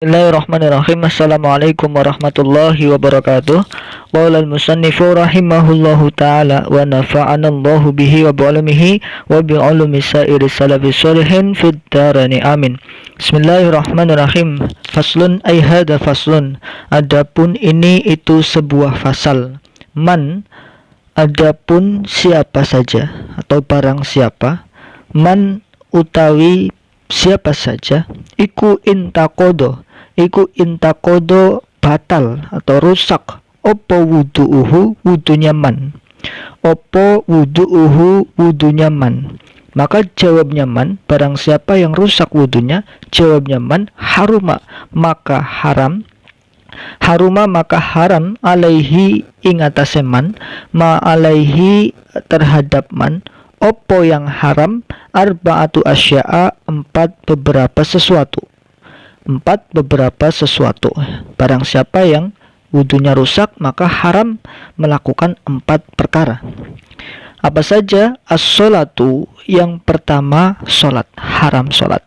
Bismillahirrahmanirrahim. Assalamualaikum warahmatullahi wabarakatuh. Qala al-musannifu rahimahullahu ta'ala wa nafa'ana Allahu bihi wa bi'ulumihi wa bi'ulumi sa'iri salafi sholihin fid darain amin. Bismillahirrahmanirrahim. Faslun ay hadza faslun. Adapun ini itu sebuah fasal. Man, adapun siapa saja atau barang siapa. Man utawi siapa saja. Iku intakodo batal atau rusak opo wudunya man. Opo wudunya man. Maka jawabnya man, barang siapa yang rusak wudunya, jawabnya man, haruma maka haram. Haruma maka haram alaihi ingatase man, ma alaihi terhadap man. Opo yang haram, arba'atu asya'a, empat beberapa sesuatu. Barang siapa yang wudunya rusak, maka haram melakukan 4 perkara. Apa saja? As-sholatu, yang pertama sholat, haram sholat.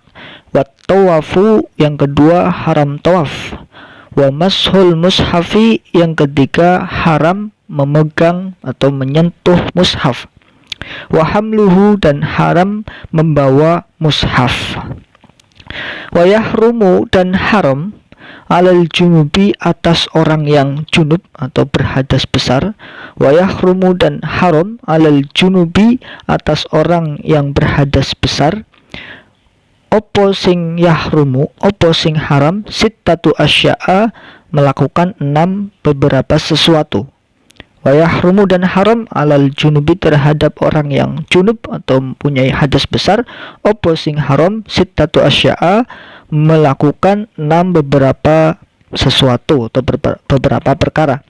Wat tawafu, yang kedua haram tawaf. Wa mashul mushafi, yang ketiga haram memegang atau menyentuh mushaf. Wa hamluhu, dan haram membawa mushaf. Wa yahrumu, dan haram alal junubi, atas orang yang junub atau berhadas besar. Wa yahrumu, dan haram alal junubi, atas orang yang berhadas besar. Opo sing yahrumu, opo sing haram, sittatu asya'a, melakukan 6 beberapa sesuatu. Wa yahrumu, dan haram alal junubi, terhadap orang yang junub atau mempunyai hadas besar. Opo sing haram, sittatu asya'a, melakukan 6 beberapa sesuatu atau beberapa perkara.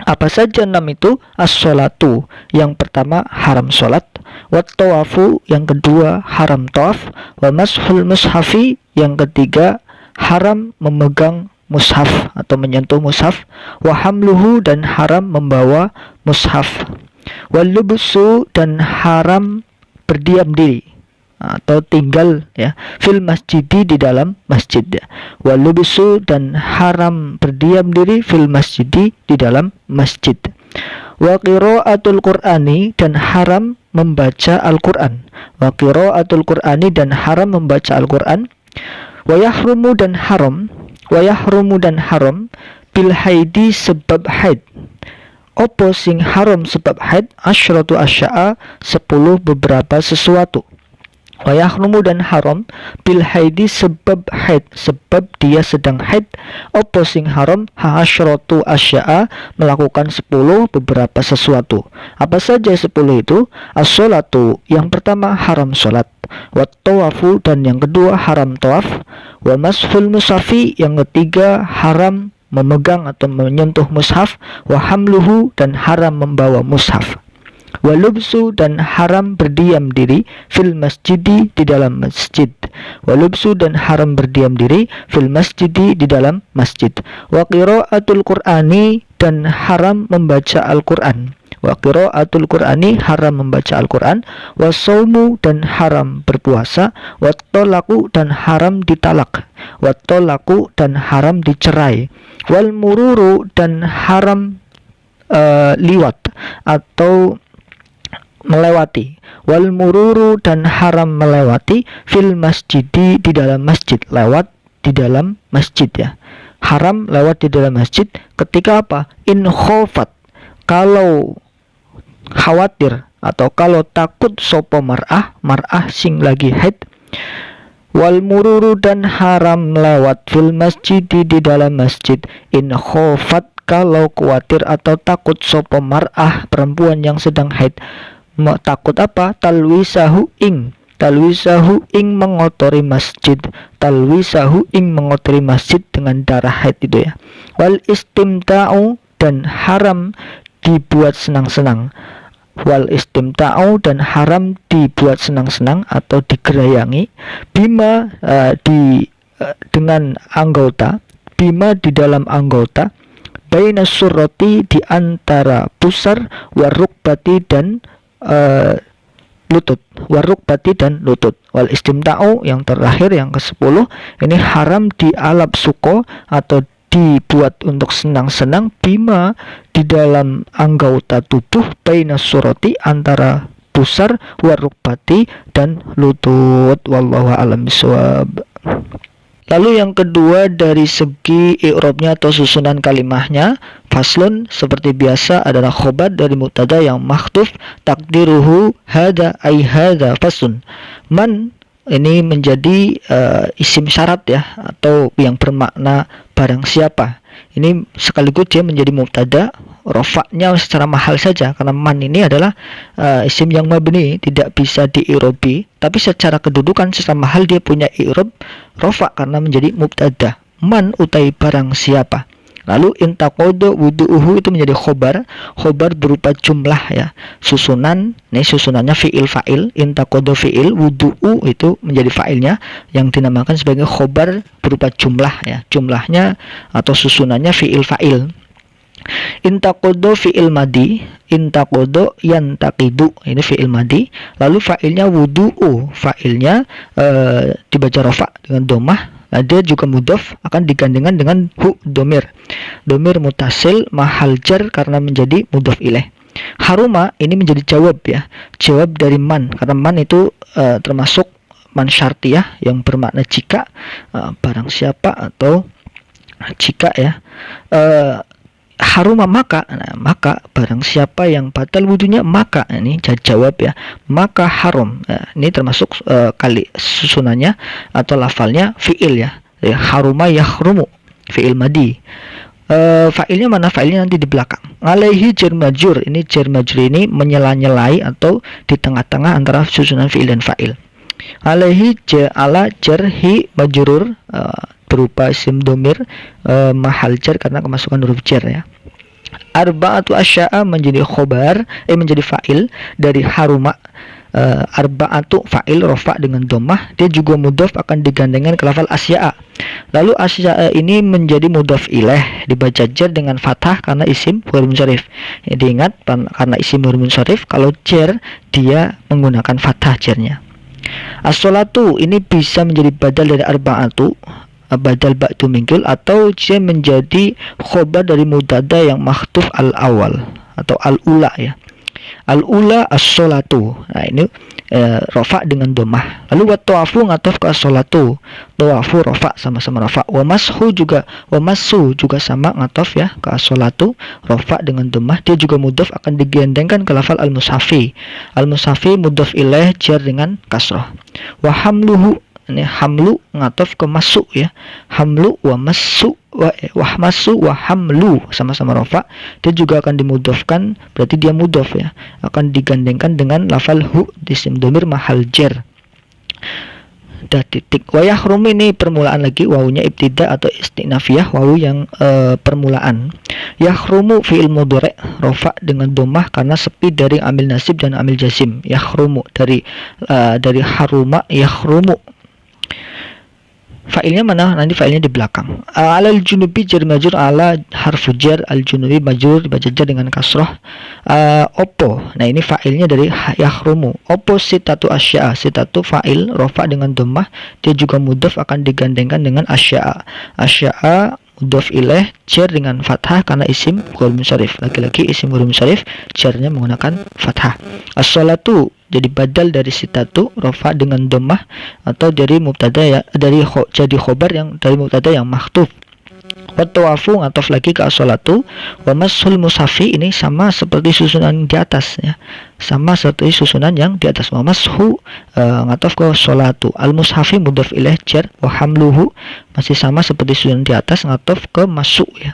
Apa saja 6 itu? As-sholatu, yang pertama haram sholat. Wat tawafu, yang kedua haram tawaf. Wa mashul mushafi, yang ketiga haram memegang mushaf atau menyentuh mushaf. Wa hamluhu, dan haram membawa mushaf. Wal lubsu, dan haram berdiam diri atau tinggal fil masjidi, di dalam masjid. Wal lubsu, dan haram berdiam diri fil masjidi, di dalam masjid. Wa qiraatul qur'ani, dan haram membaca Al-Qur'an. Wa qiraatul qur'ani, dan haram membaca Al-Qur'an. Wa yahrumu, dan haram bil haidi, sebab haid. Opo sing haram sebab haid? Asyratu asya'a, 10 beberapa sesuatu. Wa yahrumu, dan haram bil haidi, sebab haid, sebab dia sedang haid. Opo sing haram? Asyratu asya'a, melakukan 10 beberapa sesuatu. Apa saja 10 itu? As-sholatu, yang pertama haram sholat. Wat tawafu, dan yang kedua haram tawaf. Wa mashul mushafi, yang ketiga haram memegang atau menyentuh mushaf. Wa hamluhu, dan haram membawa mushaf. Wa lubsu, dan haram berdiam diri fil masjidi, di dalam masjid. Wa lubsu, dan haram berdiam diri fil masjidi, di dalam masjid. Wa qiraatul qur'ani, dan haram membaca Al-Qur'an. Wa qiraatul qur'ani, haram membaca Al-Qur'an. Wa shaumu, dan haram berpuasa. Wa tolaku, dan haram ditalak. Wa tolaku, dan haram dicerai. Wal mururu, dan haram liwat atau melewati. Wal mururu, dan haram melewati fil masjidi, di dalam masjid. Lewat di dalam masjid, haram lewat di dalam masjid. Ketika apa? In khofat, kalau khawatir atau kalau takut sopo mar'ah sing lagi haid. Wal mururu, dan haram lewat fil masjidi, di dalam masjid. In khofat, kalau khawatir atau takut sopo mar'ah, perempuan yang sedang haid. Takut apa? Talwisahu ing mengotori masjid. Talwisahu ing mengotori masjid dengan darah haid itu Wal istimta'u, dan haram dibuat senang-senang. Wal istimta'u, dan haram dibuat senang-senang atau digerayangi. Bima, dengan anggota. Bima, di dalam anggota. Baina surroti, di antara pusar. Warukbati, dan lutut, warukbati dan lutut. Wal istimta'u yang terakhir yang ke-10 ini haram dialap suko atau dibuat untuk senang-senang bima di dalam anggota tubuh baina surati antara pusar warukbati dan lutut. Wallahu a'lam bishawab. Lalu yang kedua dari segi i'rabnya atau susunan kalimahnya, faslun seperti biasa adalah khobar dari mubtada yang makhtuf takdiruhu hada ay hada faslun. Man ini menjadi isim syarat ya, atau yang bermakna barang siapa. Ini sekaligus dia menjadi mubtada, rofaknya secara mahal saja karena man ini adalah isim yang mabni, tidak bisa di'irobi, tapi secara kedudukan secara mahal dia punya i'rob rofak karena menjadi mubtada. Man utai barang siapa. Lalu intaqodo wudu'uhu itu menjadi khobar berupa jumlah ya, susunan. Ini susunannya fi'il fa'il, intaqodo fi'il, wudu'u itu menjadi fa'ilnya yang dinamakan sebagai khobar berupa jumlah ya, jumlahnya atau susunannya fi'il fa'il. Intaqodo fi'il madi, intaqodo yantaqidu, ini fi'il madi. Lalu fa'ilnya wudu'u, fa'ilnya dibaca rofa dengan domah. Nah, dia juga mudhaf akan digandengkan dengan hu domir mutasil mahal jar karena menjadi mudhaf ilaih. Haruma ini menjadi jawab ya, jawab dari man karena man itu termasuk man syartiyah yang bermakna jika, barang siapa atau jika ya. Haruma maka, nah, maka barang siapa yang batal wudunya maka, ini jawab ya, maka haram. Nah, ini termasuk kali susunannya atau lafalnya fi'il ya, haruma yahrumu fi'il madi. Fa'ilnya mana? Fa'ilnya nanti di belakang. Alaihi jar majrur, ini jar majrur ini menyela-nyelai atau di tengah-tengah antara susunan fi'il dan fa'il. Alaihi ala jarhi majrur, berupa isim domir mahal jar karena kemasukan huruf jar ya. Arba'atu asya'a menjadi khobar, menjadi fa'il dari haruma. Arba'atu fa'il rofa dengan domah, dia juga mudhaf akan digandengkan ke lafal asya'a. Lalu asya'a ini menjadi mudhaf ilaih, dibaca jar dengan fathah karena isim huruf munsharif. Ya, diingat karena isim huruf munsharif kalau jar dia menggunakan fathah jarnya. As-sholatu ini bisa menjadi badal dari arba'atu, badal ba'du mingkul, atau dia menjadi khobar dari mubtada yang makhtuf al-awal atau al-ula ya. Al-ula as-sholatu. Nah, ini rofa dengan domah. Lalu wa tawafu ngatof ke as-sholatu. Tawafu rofa sama-sama rofa. Wa mashu juga sama ngatof ya ke as-sholatu, rofa dengan domah. Dia juga mudhaf akan digandengkan ke lafal al-mushafi. Al-mushafi mudhaf ilaih jar dengan kasrah. Wa hamluhu, ini hamlu ngatof ke masuk ya, hamlu wa masu wa masu wa hamlu sama-sama rofa. Dia juga akan dimudhafkan, berarti dia mudhaf ya, akan digandengkan dengan lafal hu isim domir mahal jar. Dah titik. Wa yahrum ini permulaan lagi, wawunya ibtida atau istinafiyah, wawu yang permulaan. Yahrumu fi'il mudhari' rofa dengan domah karena sepi dari amil nasib dan amil jazim. Yahrumu dari haruma yahrumu. Fa'ilnya mana? Nanti fa'ilnya di belakang. Alal junubi jar majrur, ala harfu jar, al junubi majrur dibaca jar dengan kasrah. Opo, nah ini fa'ilnya dari yahrumu. Opo sitatu asya'a, sitatu fa'il rofa dengan dhammah, dia juga mudhaf akan digandengkan dengan asya'a. Asya'a mudhaf ilaih jar dengan fathah karena isim huruf munsharif. Lagi-lagi isim huruf munsharif jarnya menggunakan fathah. As-sholatu jadi badal dari sitatu rofa dengan dhammah atau dari mubtada ya, jadi khobar yang dari mubtada yang makhtuf. Wa tawafu ngatof lagi ke as-sholatu. Wa mashul mushafi ini sama seperti susunan di atas ya, sama seperti susunan yang di atas. Wa mashu ngatof ke sholatu. Al mushafi mudhaf ilaih jar. Wa hamluhu masih sama seperti susunan di atas, ngatof ke masuk ya.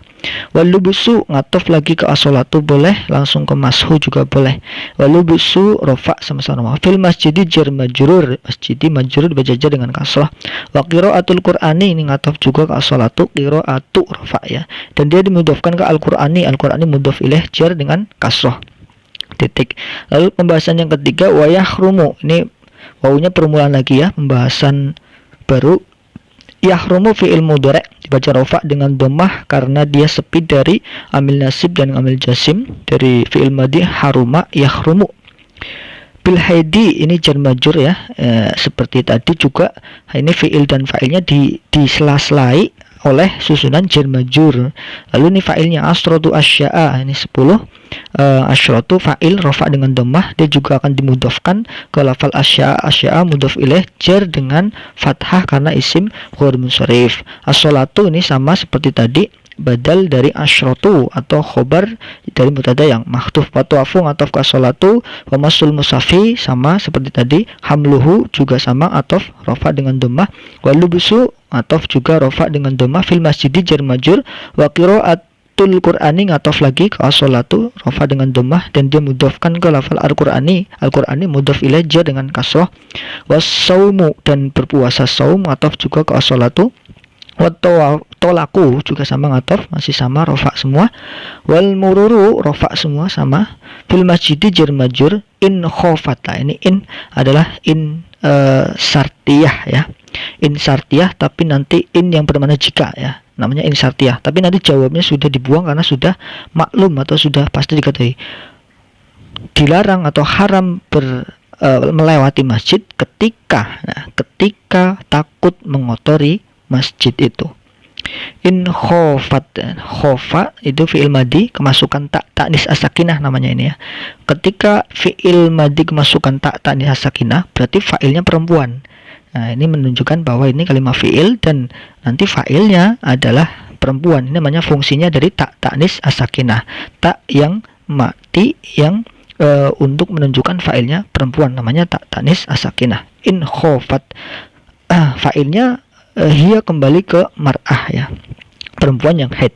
Wal lubusu ngatof lagi ke as-sholatu boleh, langsung ke mashu juga boleh. Wal lubusu rofa sama-sama. Fil masjidi jar majrur, masjidi majrur dibaca jar dengan kasrah. Wa qiraatul qur'ani ini ngatof juga ke as-sholatu, qiraatu rofa ya, dan dia dimudhafkan ke al-qur'ani. Al-qur'ani mudhaf ilaih jar dengan kasrah. Titik. Lalu pembahasan yang ketiga, wa yahrumu, ini wawunya permulaan lagi ya, pembahasan baru. Yahrumu fi'il mudhari' dibaca rofa dengan dhammah karena dia sepi dari amil nasib dan amil jazim dari fi'il madhi haruma yahrumu. Bil haidi ini jar majrur ya, seperti tadi juga ini fiil dan fa'ilnya disela-selai oleh susunan jar majrur. Lalu ini fa'ilnya asyratu asya'a, ini 10. Asyratu fa'il rafa dengan dhammah, dia juga akan dimudhafkan ke lafal asya'a mudhaf ilaih jar dengan fathah karena isim ghair munsharif. As-sholatu ini sama seperti tadi, badal dari asyratu atau khobar dari mubtada yang mahdhuf. Wa tawafu ataf ka sholatu, wa masul musafi sama seperti tadi, hamluhu juga sama ataf rafa dengan dhammah, wa lubusu ataf juga rafa dengan dhammah, fil masjidi jar majrur, wa qiraatul qur'ani ataf lagi ke as-sholatu rafa dengan dhammah dan dia mudhafkan ke lafal al-qur'ani mudhaf ilaih jar dengan kasrah, was saumu dan berpuasa saum ataf juga ke as-sholatu, tolaku juga sama ngataf, masih sama rofa semua, wal mururu rofa semua sama, fil masjidi jar majrur, in khofata, ini in adalah in sartiyah ya, in sartiyah tapi nanti in yang bermakna jika ya, namanya in sartiyah, tapi nanti jawabnya sudah dibuang karena sudah maklum atau sudah pasti diketahui. Dilarang atau haram melewati masjid ketika takut mengotori masjid itu. In khofat, khofa itu fi'il madi kemasukan ta'nis as-sakinah namanya ini ya. Ketika fi'il madi kemasukan ta'nis as-sakinah berarti fa'ilnya perempuan. Nah, ini menunjukkan bahwa ini kalimat fi'il dan nanti fa'ilnya adalah perempuan. Ini namanya fungsinya dari ta'nis as-sakinah. Tak yang mati yang untuk menunjukkan fa'ilnya perempuan, namanya ta'nis as-sakinah. In khofat, fa'ilnya hiya kembali ke mar'ah ya, perempuan yang haid.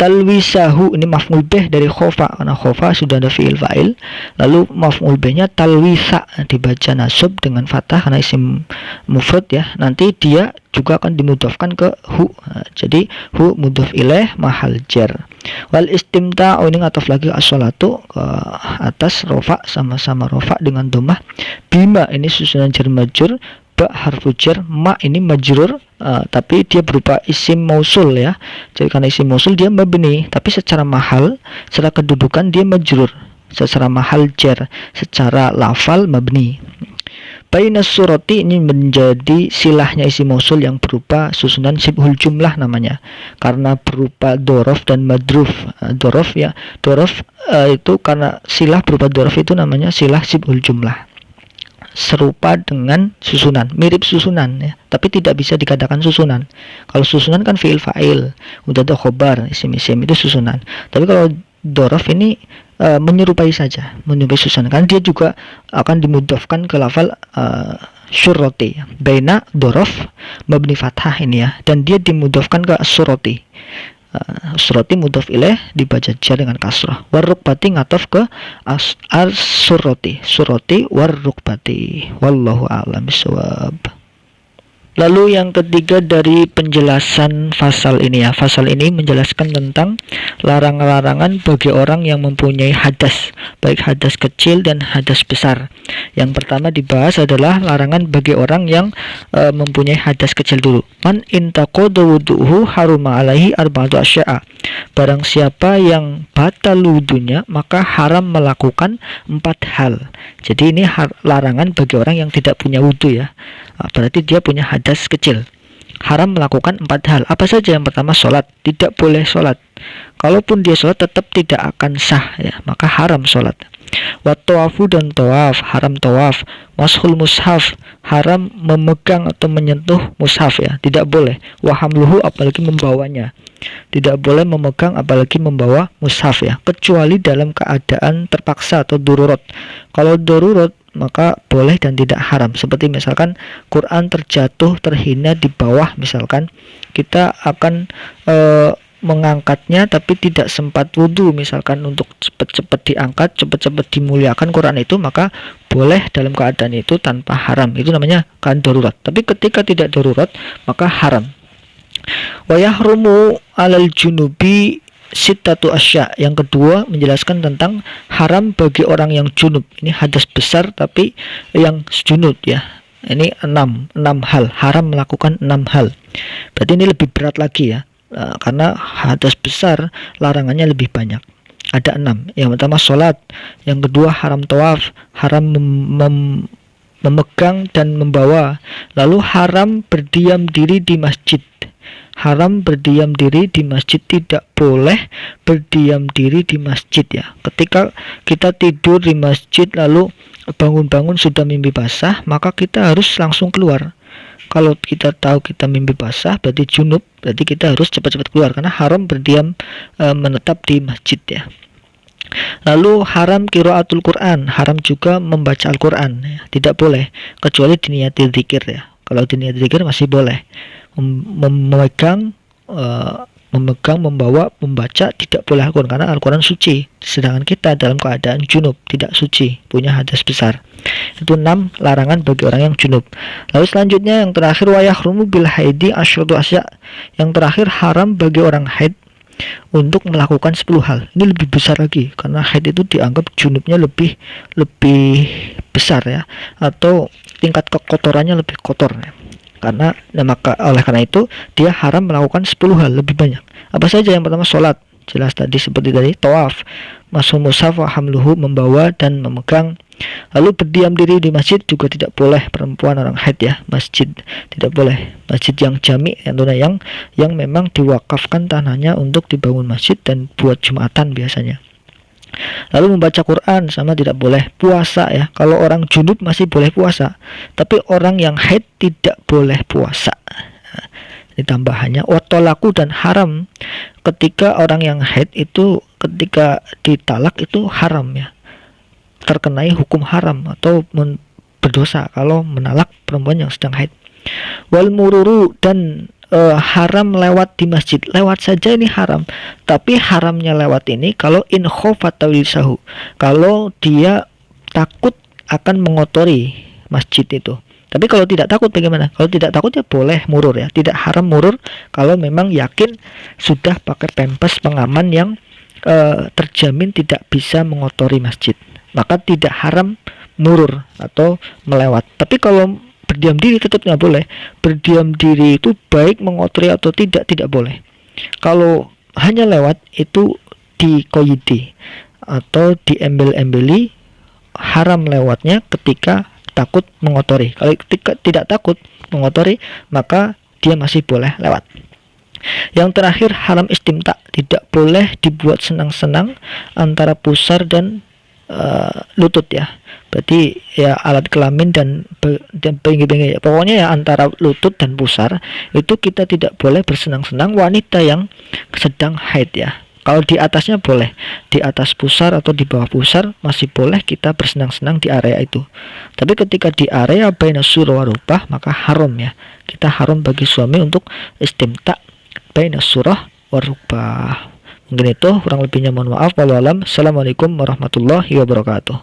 Talwisahu ini maf'ul bih dari khofa, karena khofa sudah ada fi'il fa'il, lalu maf'ul bihnya talwisa dibaca nasab dengan fathah karena isim mufrad ya, nanti dia juga akan dimudhafkan ke hu, jadi hu mudhaf ilaih mahal jar. Wal istimta'u ini ngataf lagi as-sholatu ke atas rofa, sama-sama rofa dengan dhammah. Bima ini susunan jar majrur, ba harfu jar, ma ini majrur tapi dia berupa isim mausul ya. Jadi karena isim mausul dia mabni, tapi secara mahal, secara kedudukan dia majrur, secara mahal jar, secara lafal mabni. Baina surati ini menjadi silahnya isim mausul yang berupa susunan sibhul jumlah namanya, karena berupa dorof dan madruf. Dorof ya, dorof itu karena silah berupa dorof itu namanya silah sibhul jumlah, serupa dengan susunan, mirip susunan ya, tapi tidak bisa dikatakan susunan. Kalau susunan kan fi'il fa'il, udah ada khobar, isim-isim itu susunan. Tapi kalau dorof ini menyerupai saja, menyerupai susunan, kan dia juga akan dimudhafkan ke lafal syurroti, baina dorof mabni fathah ini ya, dan dia dimudhafkan ke surroti. Surati mudhaf ilaih dibaca jar dengan kasrah. Warrukbati ngataf ke as-surati, surati warrukbati. Wallahu a'lam bishawab. Lalu yang ketiga dari penjelasan fasal ini ya, fasal ini menjelaskan tentang larangan-larangan bagi orang yang mempunyai hadas, baik hadas kecil dan hadas besar. Yang pertama dibahas adalah larangan bagi orang yang mempunyai hadas kecil dulu. Man intaqada wudu'uhu haruma alaihi arba'atu asya'a. Barang siapa yang batal wudunya maka haram melakukan 4 hal. Jadi ini larangan bagi orang yang tidak punya wudu ya. Berarti dia punya hadas kecil. Haram melakukan 4 hal. Apa saja? Yang pertama sholat, tidak boleh sholat. Kalaupun dia sholat tetap tidak akan sah ya, maka haram sholat. Wa tawafu dan tawaf, haram tawaf. Mashul mushaf, haram memegang atau menyentuh mushaf ya, tidak boleh. Wa hamluhu, apalagi membawanya, tidak boleh memegang apalagi membawa mushaf ya, kecuali dalam keadaan terpaksa atau darurat. Kalau darurat maka boleh dan tidak haram. Seperti misalkan Quran terjatuh, terhina di bawah, misalkan kita akan mengangkatnya tapi tidak sempat wudhu, misalkan untuk cepat-cepat diangkat, cepat-cepat dimuliakan Quran itu, maka boleh dalam keadaan itu tanpa haram. Itu namanya keadaan darurat. Tapi ketika tidak darurat maka haram. Wa yahrumu alal junubi sittatu asya. Yang kedua menjelaskan tentang haram bagi orang yang junub. Ini hadas besar tapi yang junub ya. Ini 6 hal, haram melakukan 6 hal. Berarti ini lebih berat lagi ya. Karena hadas besar larangannya lebih banyak. Ada 6. Yang pertama sholat, yang kedua haram tawaf, haram memegang dan membawa, lalu haram berdiam diri di masjid. Haram berdiam diri di masjid, tidak boleh berdiam diri di masjid ya. Ketika kita tidur di masjid lalu bangun-bangun sudah mimpi basah, maka kita harus langsung keluar. Kalau kita tahu kita mimpi basah berarti junub, berarti kita harus cepat-cepat keluar karena haram berdiam menetap di masjid ya. Lalu haram qiraatul Quran, haram juga membaca Al-Quran ya. Tidak boleh kecuali diniati zikir ya. Kalau diniati zikir masih boleh. Memegang, membawa, membaca tidak boleh Al-Quran karena Al-Quran suci. Sedangkan kita dalam keadaan junub, tidak suci, punya hadas besar. Itu 6 larangan bagi orang yang junub. Lalu selanjutnya yang terakhir wa yahrumu bil haidi asyadu asya. Yang terakhir haram bagi orang haid untuk melakukan 10 hal. Ini lebih besar lagi karena haid itu dianggap junubnya lebih besar ya, atau tingkat kekotorannya lebih kotor ya. Karena maka oleh karena itu dia haram melakukan 10 hal lebih banyak. Apa saja? Yang pertama sholat, jelas tadi seperti tadi, tawaf, masuk mushaf wa hamluhu, membawa dan memegang. Lalu berdiam diri di masjid juga tidak boleh, perempuan orang haid ya, masjid tidak boleh. Masjid yang jami yang memang diwakafkan tanahnya untuk dibangun masjid dan buat jumatan biasanya. Lalu membaca Quran sama tidak boleh. Puasa ya, kalau orang junub masih boleh puasa, tapi orang yang haid tidak boleh puasa. Ini tambahannya. Watolaku, dan haram ketika orang yang haid itu ketika ditalak itu haram ya, terkenai hukum haram atau berdosa kalau menalak perempuan yang sedang haid. Wal mururu, dan haram lewat di masjid. Lewat saja ini haram, tapi haramnya lewat ini kalau in khofatawisahu, kalau dia takut akan mengotori masjid itu. Tapi kalau tidak takut bagaimana? Kalau tidak takut ya boleh murur ya, tidak haram murur kalau memang yakin sudah pakai pempes pengaman yang terjamin tidak bisa mengotori masjid, maka tidak haram murur atau melewat. Tapi kalau berdiam diri tetap nggak boleh. Berdiam diri itu baik mengotori atau tidak boleh. Kalau hanya lewat itu dikoyidi atau diembel-embeli, haram lewatnya ketika takut mengotori. Kalau ketika tidak takut mengotori, maka dia masih boleh lewat. Yang terakhir haram istimta, tidak boleh dibuat senang-senang antara pusar dan lutut ya. Berarti ya alat kelamin dan pinggir-pinggir, pokoknya ya antara lutut dan pusar itu kita tidak boleh bersenang-senang wanita yang sedang haid ya. Kalau di atasnya boleh, di atas pusar atau di bawah pusar masih boleh kita bersenang-senang di area itu. Tapi ketika di area baina surah wa rukbah maka haram ya. Kita haram bagi suami untuk istimta baina surah wa rukbah. Mungkin itu, kurang lebihnya mohon maaf. Wallahualam. Assalamualaikum warahmatullahi wabarakatuh.